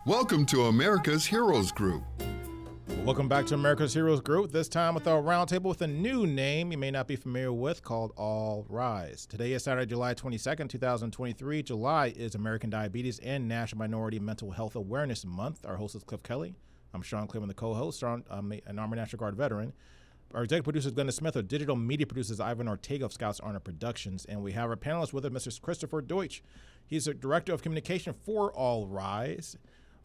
Welcome to America's Heroes Group. Welcome back to America's Heroes Group, this time with our roundtable with a new name you may not be familiar with called All Rise. Today is Saturday, July 22nd, 2023. July is American Diabetes and National Minority Mental Health Awareness Month. Our host is Kelley. I'm Sean Claiborne, the co-host. I'm an Army National Guard veteran. Our executive producer is Glenda Smith. Our digital media producer is Ivan Ortega of Scouts Honor Productions. And we have our panelist with us, Mr. Christopher Deutsch. He's the Director of Communication for All Rise,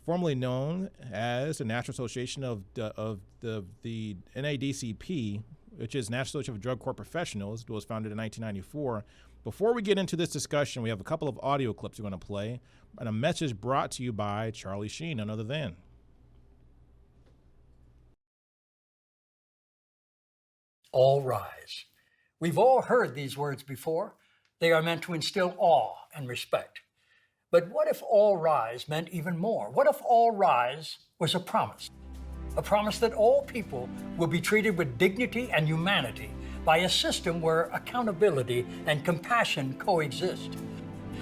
formerly known as the National Association of the NADCP, which is National Association of Drug Court Professionals. It was founded in 1994. Before we get into this discussion, we have a couple of audio clips we're going to play, and a message brought to you by Charlie Sheen, none other than. All rise. We've all heard these words before. They are meant to instill awe and respect. But what if all rise meant even more? What if all rise was a promise? A promise that all people will be treated with dignity and humanity by a system where accountability and compassion coexist.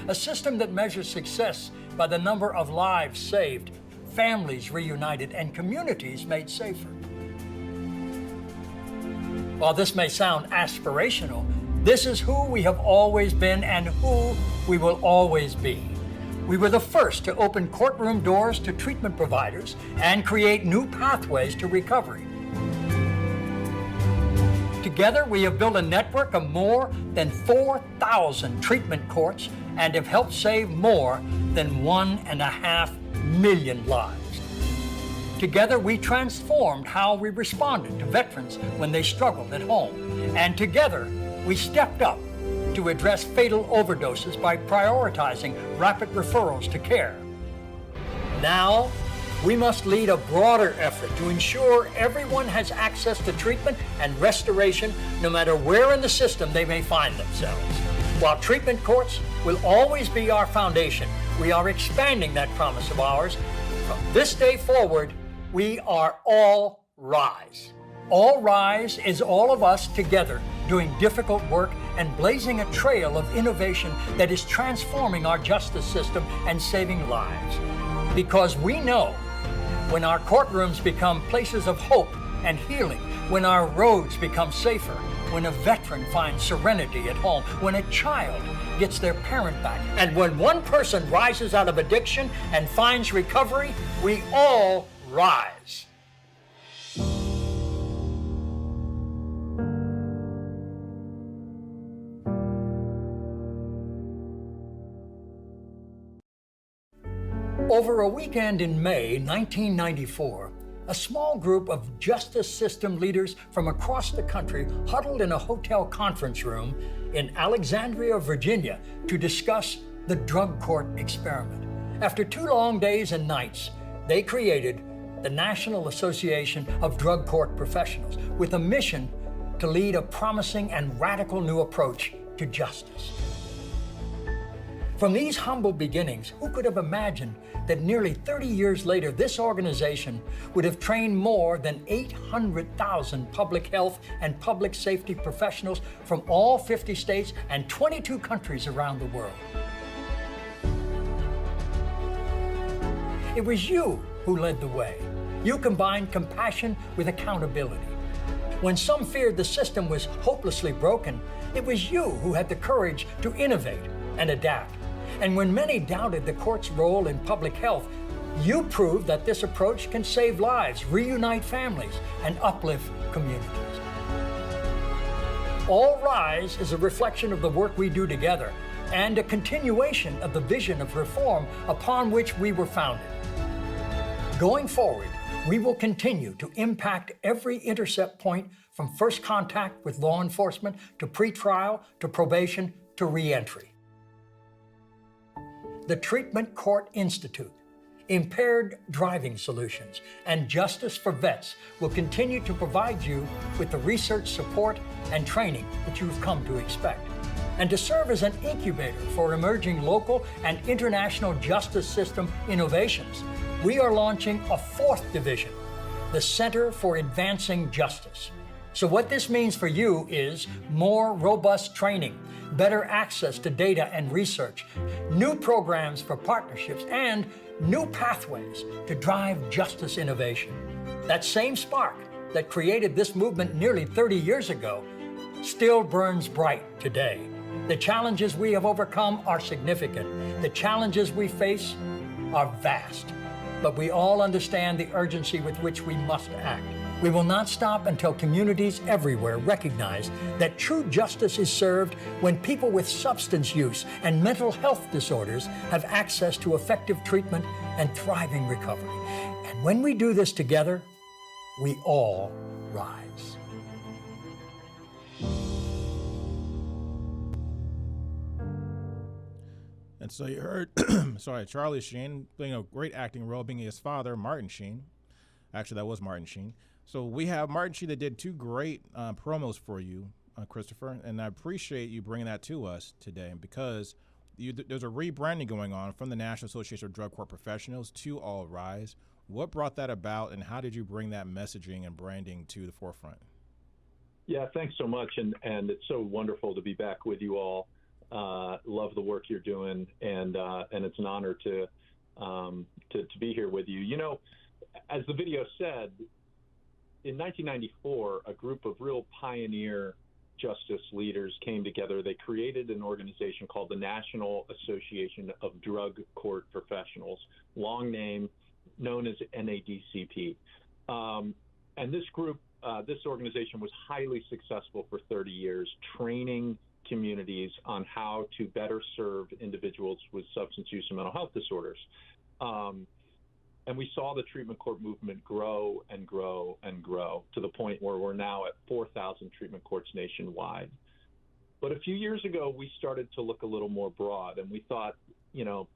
A system that measures success by the number of lives saved, families reunited, and communities made safer. While this may sound aspirational, this is who we have always been and who we will always be. We were the first to open courtroom doors to treatment providers and create new pathways to recovery. Together, we have built a network of more than 4,000 treatment courts and have helped save more than 1.5 million lives. Together, we transformed how we responded to veterans when they struggled at home. And together, we stepped up to address fatal overdoses by prioritizing rapid referrals to care. Now, we must lead a broader effort to ensure everyone has access to treatment and restoration, no matter where in the system they may find themselves. While treatment courts will always be our foundation, we are expanding that promise of ours. From this day forward, we are all rise. All rise is all of us together doing difficult work and blazing a trail of innovation that is transforming our justice system and saving lives. Because we know when our courtrooms become places of hope and healing, when our roads become safer, when a veteran finds serenity at home, when a child gets their parent back, and when one person rises out of addiction and finds recovery, we all rise. Over a weekend in May 1994, a small group of justice system leaders from across the country huddled in a hotel conference room in Alexandria, Virginia, to discuss the drug court experiment. After 2 long days and nights, they created the National Association of Drug Court Professionals with a mission to lead a promising and radical new approach to justice. From these humble beginnings, who could have imagined that nearly 30 years later, this organization would have trained more than 800,000 public health and public safety professionals from all 50 states and 22 countries around the world? It was you who led the way. You combined compassion with accountability. When some feared the system was hopelessly broken, it was you who had the courage to innovate and adapt. And when many doubted the court's role in public health, you proved that this approach can save lives, reunite families, and uplift communities. All Rise is a reflection of the work we do together and a continuation of the vision of reform upon which we were founded. Going forward, we will continue to impact every intercept point from first contact with law enforcement to pretrial to probation to reentry. The Treatment Court Institute, Impaired Driving Solutions, and Justice for Vets will continue to provide you with the research support and training that you've come to expect, and to serve as an incubator for emerging local and international justice system innovations. We are launching a 4th division, the Center for Advancing Justice. So what this means for you is more robust training, better access to data and research, new programs for partnerships, and new pathways to drive justice innovation. That same spark that created this movement nearly 30 years ago still burns bright today. The challenges we have overcome are significant. The challenges we face are vast. But we all understand the urgency with which we must act. We will not stop until communities everywhere recognize that true justice is served when people with substance use and mental health disorders have access to effective treatment and thriving recovery. And when we do this together, we all rise. And so you heard, Charlie Sheen playing a great acting role, being his father, Martin Sheen. Actually, that was Martin Sheen. So we have Martin Sheen that did two great promos for you, Christopher, and I appreciate you bringing that to us today because there's a rebranding going on from the National Association of Drug Court Professionals to All Rise. What brought that about, and how did you bring that messaging and branding to the forefront? Yeah, thanks so much, and it's so wonderful to be back with you all. Love the work you're doing, and it's an honor to be here with you. You know, as the video said, in 1994, a group of real pioneer justice leaders came together. They created an organization called the National Association of Drug Court Professionals, long name known as NADCP. And this group, this organization was highly successful for 30 years, training communities on how to better serve individuals with substance use and mental health disorders. And we saw the treatment court movement grow and grow and grow to the point where we're now at 4,000 treatment courts nationwide. But a few years ago, we started to look a little more broad, and we thought, you know,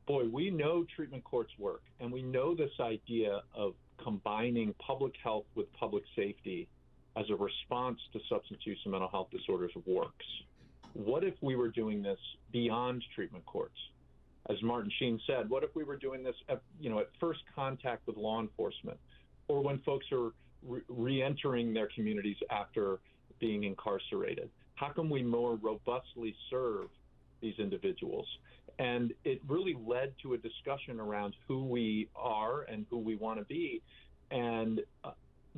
boy, we know treatment courts work, and we know this idea of combining public health with public safety as a response to substance use and mental health disorders works. What if we were doing this beyond treatment courts? As Martin Sheen said, what if we were doing this at first contact with law enforcement, or when folks are re-entering their communities after being incarcerated? How can we more robustly serve these individuals? And it really led to a discussion around who we are and who we want to be. And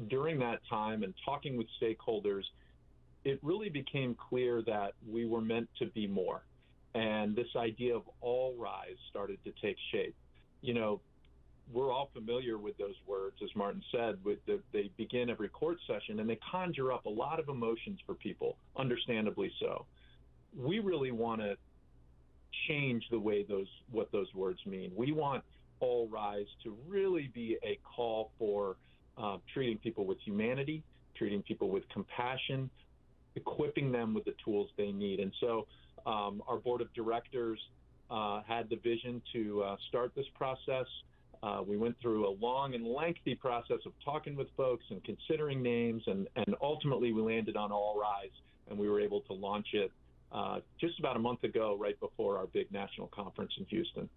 during that time and talking with stakeholders, it really became clear that we were meant to be more. And this idea of all rise started to take shape. You know, we're all familiar with those words, as Martin said, they begin every court session and they conjure up a lot of emotions for people, understandably so. We really want to change the way what those words mean. We want all rise to really be a call for treating people with humanity, treating people with compassion, equipping them with the tools they need. And so our board of directors had the vision to start this process. We went through a long and lengthy process of talking with folks and considering names, and ultimately we landed on All Rise, and we were able to launch it just about a month ago, right before our big national conference in Houston.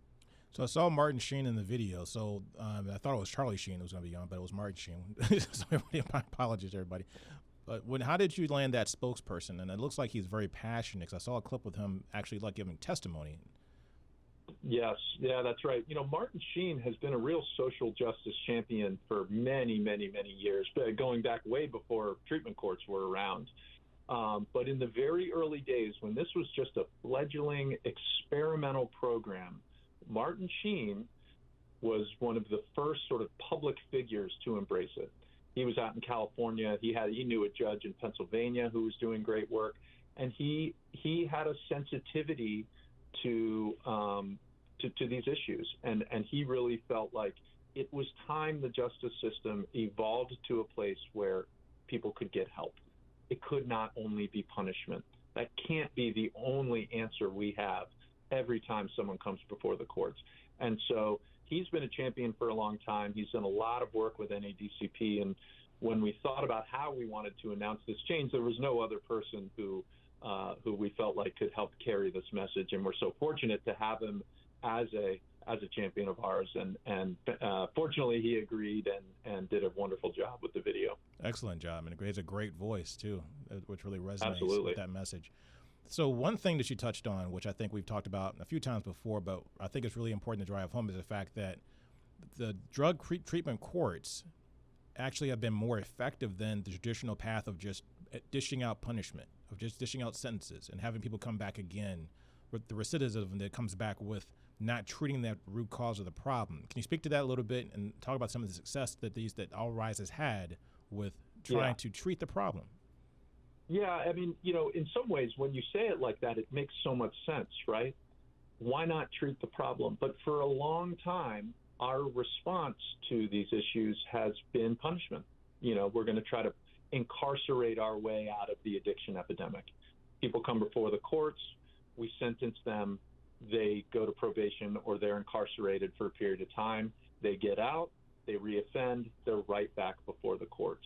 So I saw Martin Sheen in the video. So I thought it was Charlie Sheen who was going to be on, but it was Martin Sheen. So my apologies to everybody. But how did you land that spokesperson? And it looks like he's very passionate, because I saw a clip with him actually like giving testimony. Yes, yeah, that's right. You know, Martin Sheen has been a real social justice champion for many, many, many years, going back way before treatment courts were around. But in the very early days, when this was just a fledgling experimental program, Martin Sheen was one of the first sort of public figures to embrace it. He was out in California. He knew a judge in Pennsylvania who was doing great work, and he had a sensitivity to these issues, and he really felt like it was time the justice system evolved to a place where people could get help. It could not only be punishment. That can't be the only answer we have every time someone comes before the courts. And so he's been a champion for a long time. He's done a lot of work with NADCP, and when we thought about how we wanted to announce this change, there was no other person who we felt like could help carry this message, and we're so fortunate to have him as a champion of ours, and fortunately he agreed and did a wonderful job with the video. Excellent job, and he has a great voice too, which really resonates Absolutely. with that message. So one thing that you touched on, which I think we've talked about a few times before, but I think it's really important to drive home, is the fact that the drug treatment courts actually have been more effective than the traditional path of just dishing out punishment, of just dishing out sentences and having people come back again, with the recidivism that comes back with not treating that root cause of the problem. Can you speak to that a little bit and talk about some of the success that All Rise has had with trying to treat the problem? Yeah, I mean, in some ways, when you say it like that, it makes so much sense, right? Why not treat the problem? But for a long time, our response to these issues has been punishment. We're going to try to incarcerate our way out of the addiction epidemic. People come before the courts, we sentence them, they go to probation or they're incarcerated for a period of time. They get out, they reoffend, they're right back before the courts.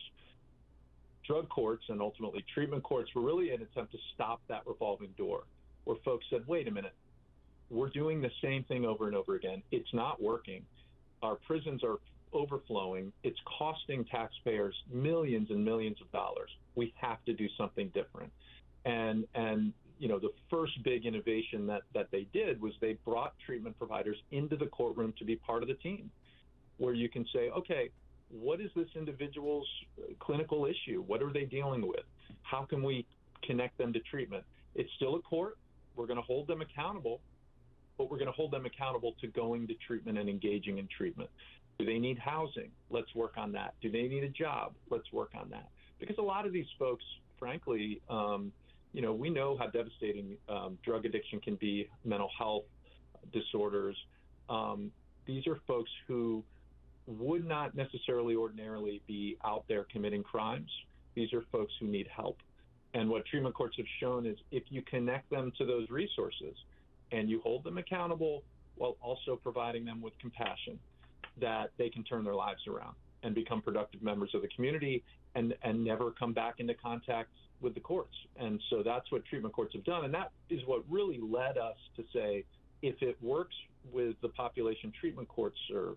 Drug courts and ultimately treatment courts were really an attempt to stop that revolving door where folks said, wait a minute, we're doing the same thing over and over again. It's not working. Our prisons are overflowing. It's costing taxpayers millions and millions of dollars. We have to do something different. And the first big innovation that they did was they brought treatment providers into the courtroom to be part of the team, where you can say, okay, what is this individual's clinical issue? What are they dealing with? How can we connect them to treatment? It's still a court. We're going to hold them accountable, but we're going to hold them accountable to going to treatment and engaging in treatment. Do they need housing? Let's work on that. Do they need a job? Let's work on that. Because a lot of these folks, frankly, we know how devastating drug addiction can be, mental health disorders. These are folks who would not necessarily ordinarily be out there committing crimes. These are folks who need help. And what treatment courts have shown is if you connect them to those resources and you hold them accountable while also providing them with compassion, that they can turn their lives around and become productive members of the community and never come back into contact with the courts. And so that's what treatment courts have done. And that is what really led us to say, if it works with the population treatment courts serve,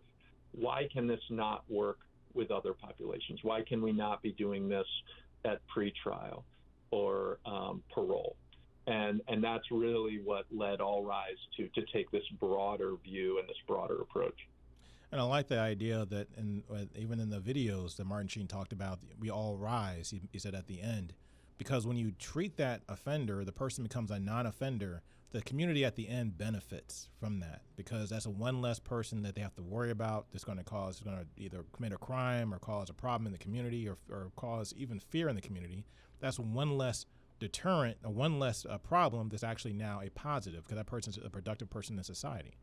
why can this not work with other populations? Why can we not be doing this at pretrial or parole? And that's really what led All Rise to take this broader view and this broader approach. And I like the idea that even in the videos that Martin Sheen talked about, we all rise, he said at the end, because when you treat that offender, the person becomes a non-offender, the community at the end benefits from that, because that's one less person that they have to worry about that's going to either commit a crime or cause a problem in the community or cause even fear in the community. That's one less deterrent, or one less problem that's actually now a positive, because that person's a productive person in society.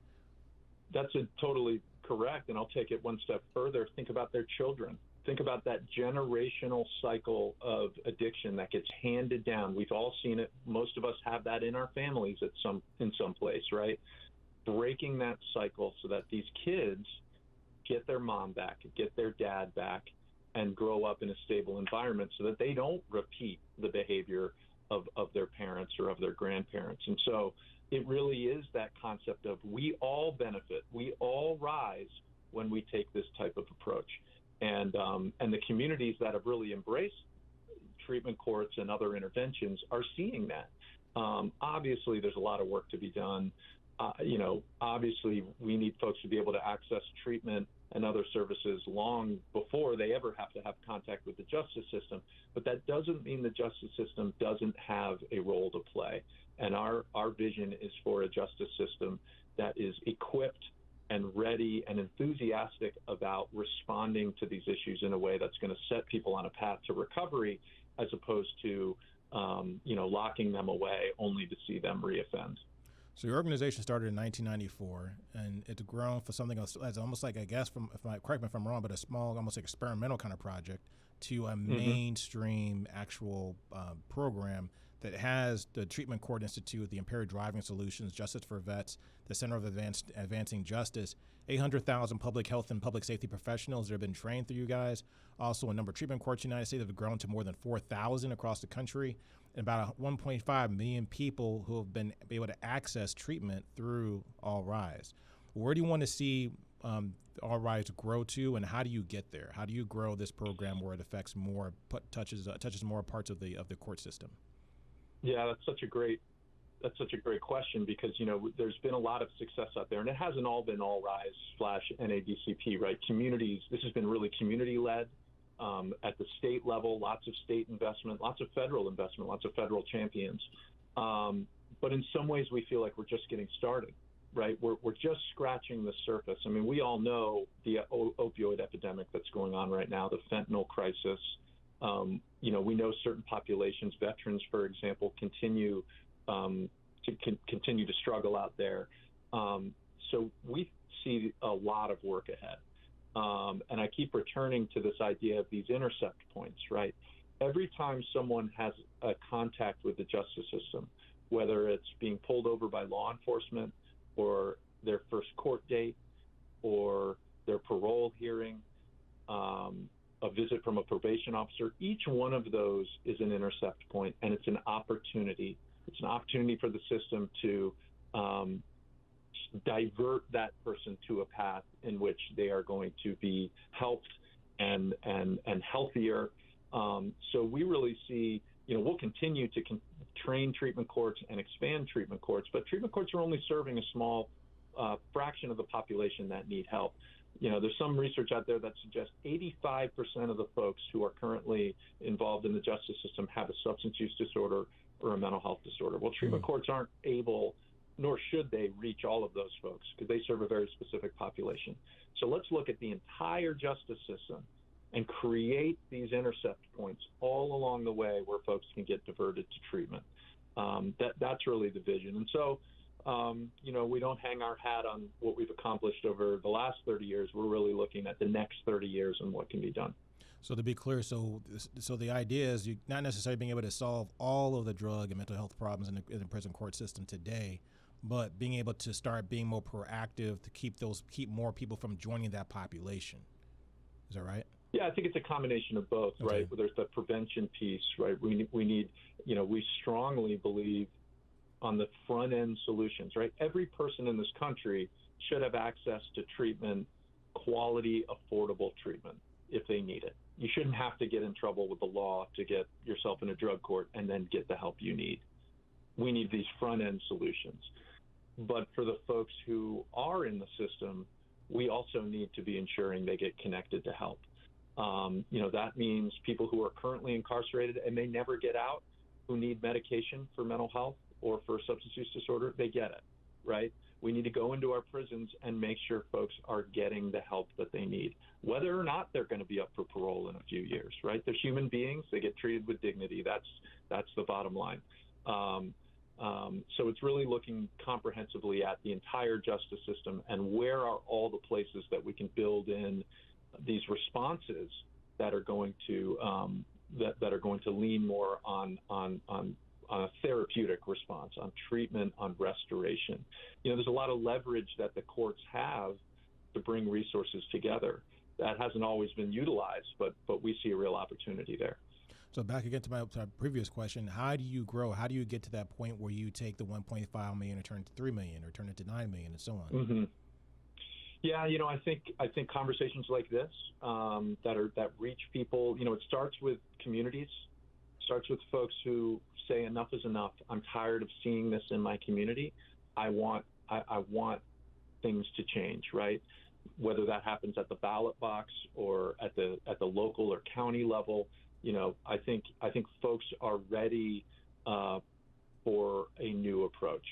That's totally correct, and I'll take it one step further. Think about their children. Think about that generational cycle of addiction that gets handed down. We've all seen it. Most of us have that in our families in some place, right? Breaking that cycle so that these kids get their mom back, get their dad back, and grow up in a stable environment so that they don't repeat the behavior of their parents or of their grandparents. And so it really is that concept of we all benefit, we all rise when we take this type of approach. And the communities that have really embraced treatment courts and other interventions are seeing that. Obviously, there's a lot of work to be done. Obviously, we need folks to be able to access treatment and other services long before they ever have to have contact with the justice system. But that doesn't mean the justice system doesn't have a role to play. And our vision is for a justice system that is equipped and ready and enthusiastic about responding to these issues in a way that's going to set people on a path to recovery, as opposed to, locking them away only to see them reoffend. So your organization started in 1994, and it's grown for something else. It's almost like, I guess, correct me if I'm wrong, but a small, almost like experimental kind of project to a mainstream actual program that has the Treatment Court Institute, the Impaired Driving Solutions, Justice for Vets, the Center of Advancing Justice, 800,000 public health and public safety professionals that have been trained through you guys. Also, a number of treatment courts in the United States have grown to more than 4,000 across the country, and about 1.5 million people who have been able to access treatment through All Rise. Where do you want to see All Rise grow to, and how do you get there? How do you grow this program where it affects more, touches more parts of the court system? Yeah, that's such a great question, because there's been a lot of success out there, and it hasn't all been All Rise / NADCP, right? Communities. This has been really community led. At the state level, lots of state investment, lots of federal investment, lots of federal champions. But in some ways, we feel like we're just getting started, right? We're just scratching the surface. I mean, we all know the opioid epidemic that's going on right now, the fentanyl crisis. We know certain populations, veterans, for example, continue to struggle out there. So we see a lot of work ahead. And I keep returning to this idea of these intercept points, right? Every time someone has a contact with the justice system, whether it's being pulled over by law enforcement or their first court date or their parole hearing, a visit from a probation officer, each one of those is an intercept point, and it's an opportunity. It's an opportunity for the system to divert that person to a path in which they are going to be helped and healthier. So we really see, we'll continue to train treatment courts and expand treatment courts, but treatment courts are only serving a small fraction of the population that need help. There's some research out there that suggests 85% of the folks who are currently involved in the justice system have a substance use disorder or a mental health disorder. Well, treatment courts aren't able, nor should they, reach all of those folks, because they serve a very specific population. So let's look at the entire justice system and create these intercept points all along the way where folks can get diverted to treatment. That's really the vision. And so, we don't hang our hat on what we've accomplished over the last 30 years. We're really looking at the next 30 years and what can be done. So to be clear, so the idea is you're not necessarily being able to solve all of the drug and mental health problems in the prison court system today, but being able to start being more proactive to keep more people from joining that population. Is that right? Yeah, I think it's a combination of both, okay. Right? There's the prevention piece, right? We need, we strongly believe on the front end solutions, right? Every person in this country should have access to treatment, quality, affordable treatment if they need it. You shouldn't have to get in trouble with the law to get yourself in a drug court and then get the help you need. We need these front end solutions. But for the folks who are in the system, we also need to be ensuring they get connected to help. That means people who are currently incarcerated and may never get out, who need medication for mental health or for substance use disorder, they get it, right? We need to go into our prisons and make sure folks are getting the help that they need, whether or not they're going to be up for parole in a few years, right? They're human beings. They get treated with dignity. That's the bottom line. So it's really looking comprehensively at the entire justice system and where are all the places that we can build in these responses that are going to that are going to lean more on a therapeutic response, on treatment, on restoration. There's a lot of leverage that the courts have to bring resources together. That hasn't always been utilized, but we see a real opportunity there. So back again to my previous question, how do you grow? How do you get to that point where you take the 1.5 million and turn it to 3 million or turn it to 9 million and so on? Mm-hmm. Yeah, I think conversations like this that reach people, it starts with communities, starts with folks who say enough is enough. I'm tired of seeing this in my community. I want things to change, right? Whether that happens at the ballot box or at the local or county level, I think folks are ready for a new approach,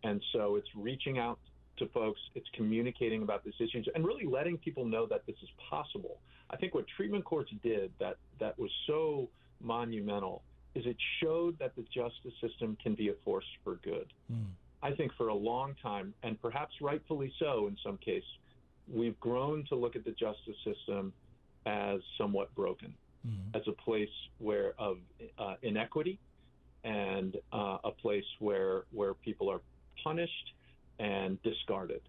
and so it's reaching out to folks, it's communicating about these issues, and really letting people know that this is possible. I think what treatment courts did that was so monumental is it showed that the justice system can be a force for good. I think for a long time, and perhaps rightfully so in some case, we've grown to look at the justice system as somewhat broken, as a place where of inequity and a place where people are punished and discarded.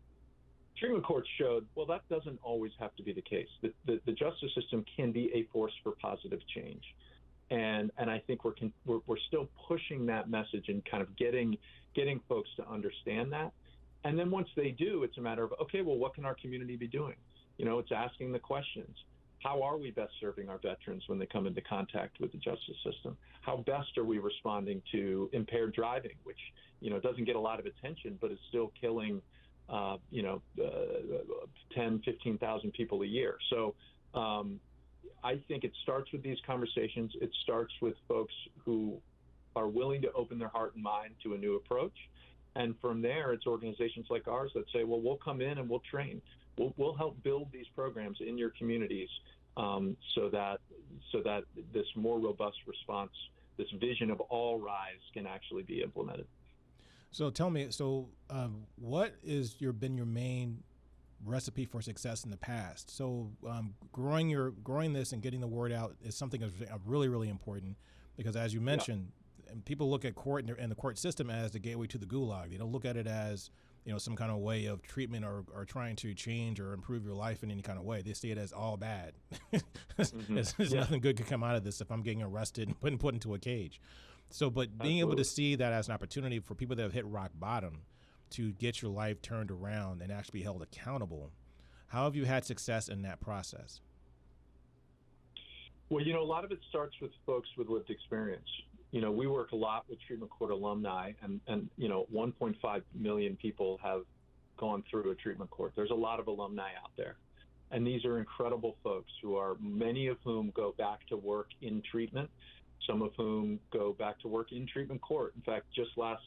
Treatment courts showed, well, that doesn't always have to be the case. The justice system can be a force for positive change. And I think we're still pushing that message and kind of getting folks to understand that. And then once they do, it's a matter of, okay, well, what can our community be doing? It's asking the questions. How are we best serving our veterans when they come into contact with the justice system? How best are we responding to impaired driving, which, doesn't get a lot of attention, but is still killing, 10, 15,000 people a year. So I think it starts with these conversations. It starts with folks who are willing to open their heart and mind to a new approach. And from there, it's organizations like ours that say, well, we'll come in and we'll train. We'll help build these programs in your communities so that this more robust response, this vision of all rise, can actually be implemented. So tell me, what is been your main recipe for success in the past? So growing this and getting the word out is something that's really, really important, because as you mentioned, and people look at court and the court system as the gateway to the gulag. They don't look at it as some kind of way of treatment or trying to change or improve your life in any kind of way. They see it as all bad. There's nothing good could come out of this if I'm getting arrested and put into a cage. So, but being able to see that as an opportunity for people that have hit rock bottom to get your life turned around and actually be held accountable, how have you had success in that process? Well, a lot of it starts with folks with lived experience. We work a lot with treatment court alumni, and 1.5 million people have gone through a treatment court. There's a lot of alumni out there. And these are incredible folks many of whom go back to work in treatment, some of whom go back to work in treatment court. In fact, just last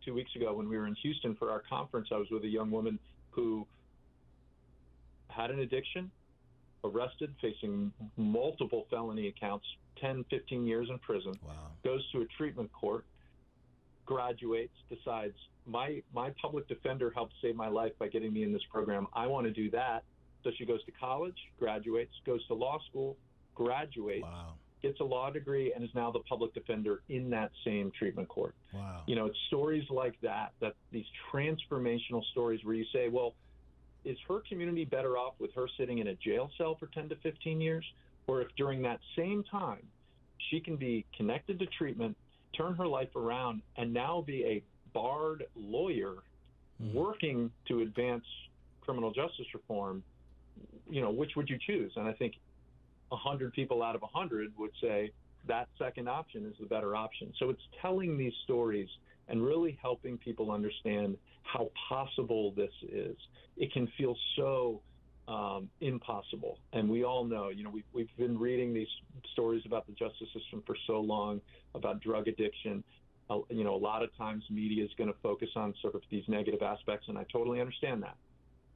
2 weeks ago when we were in Houston for our conference, I was with a young woman who had an addiction, arrested, facing multiple felony accounts, 10, 15 years in prison, goes to a treatment court, graduates, decides, my public defender helped save my life by getting me in this program. I want to do that. So she goes to college, graduates, goes to law school, graduates, gets a law degree, and is now the public defender in that same treatment court. Wow. It's stories like that these transformational stories where you say, well, is her community better off with her sitting in a jail cell for 10 to 15 years? Or if during that same time she can be connected to treatment, turn her life around, and now be a barred lawyer working to advance criminal justice reform, which would you choose? And I think 100 people out of 100 would say that second option is the better option. So it's telling these stories and really helping people understand how possible this is. It can feel so impossible. And we all know, we've been reading these stories about the justice system for so long, about drug addiction. A lot of times media is going to focus on sort of these negative aspects, and I totally understand that.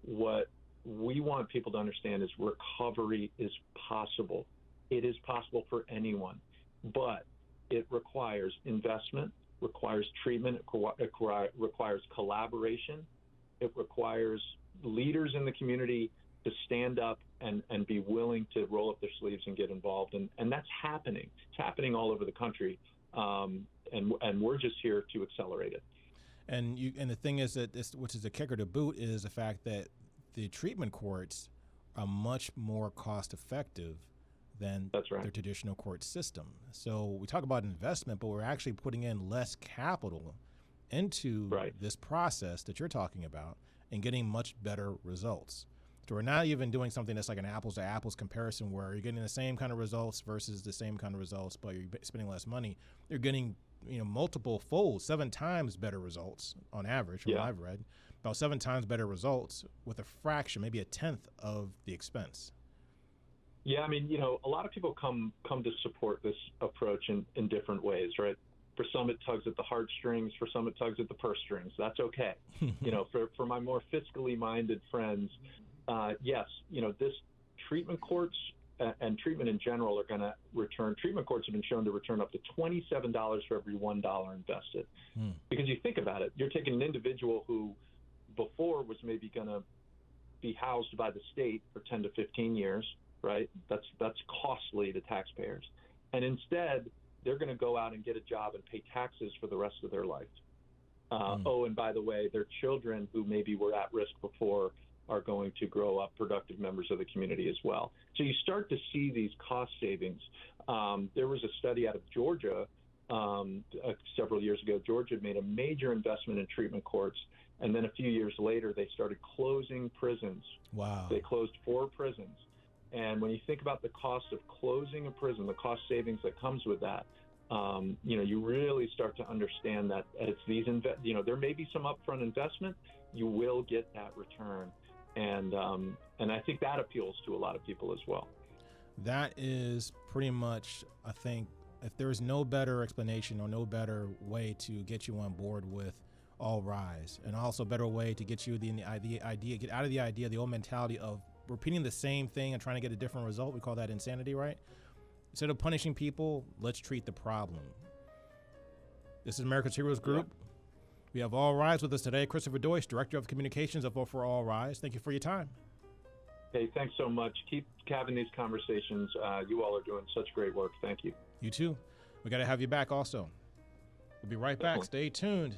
What we want people to understand is recovery is possible. It is possible for anyone, but it requires investment, requires treatment, it requires collaboration, it requires leaders in the community to stand up and be willing to roll up their sleeves and get involved. And that's happening. It's happening all over the country. And we're just here to accelerate it. And the thing is that which is the kicker to boot, is the fact that the treatment courts are much more cost effective than the traditional court system. So we talk about investment, but we're actually putting in less capital into this process that you're talking about and getting much better results. So we're not even doing something that's like an apples to apples comparison where you're getting the same kind of results versus the same kind of results, but you're spending less money. You're getting multiple fold, 7 times better results on average from what I've read, about 7 times better results with a fraction, maybe a tenth of the expense. Yeah, I mean, a lot of people come to support this approach in different ways, right? For some, it tugs at the heartstrings. For some, it tugs at the purse strings. That's okay. For my more fiscally minded friends, yes, this treatment courts and treatment in general are going to return. Treatment courts have been shown to return up to $27 for every $1 invested. Because you think about it, you're taking an individual who before was maybe going to be housed by the state for 10 to 15 years, right? That's costly to taxpayers. And instead, they're going to go out and get a job and pay taxes for the rest of their life. Oh, and by the way, their children who maybe were at risk before are going to grow up productive members of the community as well. So you start to see these cost savings. There was a study out of Georgia several years ago. Georgia made a major investment in treatment courts, and then a few years later, they started closing prisons. Wow. They closed 4 prisons. And when you think about the cost of closing a prison, the cost savings that comes with that, you really start to understand that it's these, there may be some upfront investment, you will get that return. And I think that appeals to a lot of people as well. That is pretty much, I think, if there is no better explanation or no better way to get you on board with All Rise, and also a better way to get you the idea, get out of the idea, the old mentality of repeating the same thing and trying to get a different result. We call that insanity, right? Instead of punishing people, let's treat the problem. This is America's Heroes Group. Yeah. We have All Rise with us today. Christopher Deutsch, Director of Communications of For All Rise. Thank you for your time. Hey, thanks so much. Keep having these conversations. You all are doing such great work. Thank you. You too. We got to have you back also. We'll be right back. Stay tuned.